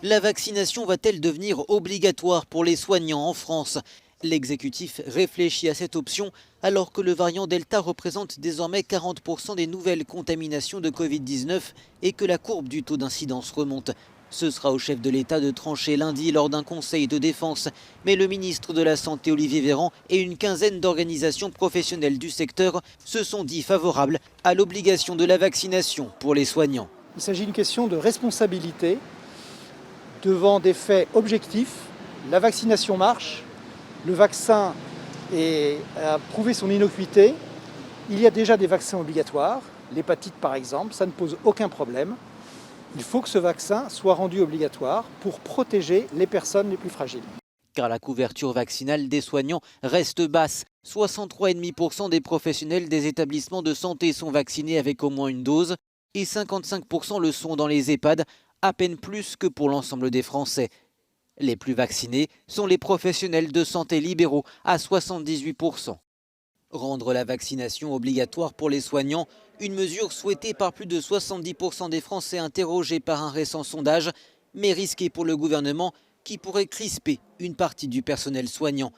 La vaccination va-t-elle devenir obligatoire pour les soignants en France? L'exécutif réfléchit à cette option alors que le variant Delta représente désormais 40% des nouvelles contaminations de Covid-19 et que la courbe du taux d'incidence remonte. Ce sera au chef de l'État de trancher lundi lors d'un conseil de défense. Mais le ministre de la Santé Olivier Véran et une quinzaine d'organisations professionnelles du secteur se sont dit favorables à l'obligation de la vaccination pour les soignants. Il s'agit d'une question de responsabilité devant des faits objectifs. La vaccination marche, le vaccin a prouvé son innocuité. Il y a déjà des vaccins obligatoires, l'hépatite par exemple, ça ne pose aucun problème. Il faut que ce vaccin soit rendu obligatoire pour protéger les personnes les plus fragiles. Car la couverture vaccinale des soignants reste basse. 63,5% des professionnels des établissements de santé sont vaccinés avec au moins une dose et 55% le sont dans les EHPAD, à peine plus que pour l'ensemble des Français. Les plus vaccinés sont les professionnels de santé libéraux à 78%. Rendre la vaccination obligatoire pour les soignants, une mesure souhaitée par plus de 70% des Français interrogés par un récent sondage, mais risquée pour le gouvernement qui pourrait crisper une partie du personnel soignant.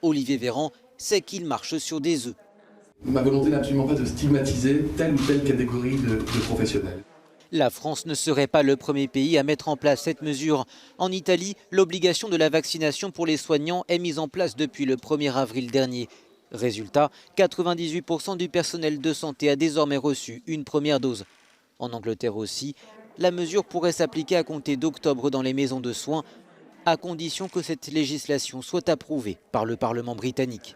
Olivier Véran sait qu'il marche sur des œufs. Ma volonté n'est absolument pas de stigmatiser telle ou telle catégorie de professionnels. La France ne serait pas le premier pays à mettre en place cette mesure. En Italie, l'obligation de la vaccination pour les soignants est mise en place depuis le 1er avril dernier. Résultat, 98% du personnel de santé a désormais reçu une première dose. En Angleterre aussi, la mesure pourrait s'appliquer à compter d'octobre dans les maisons de soins, à condition que cette législation soit approuvée par le Parlement britannique.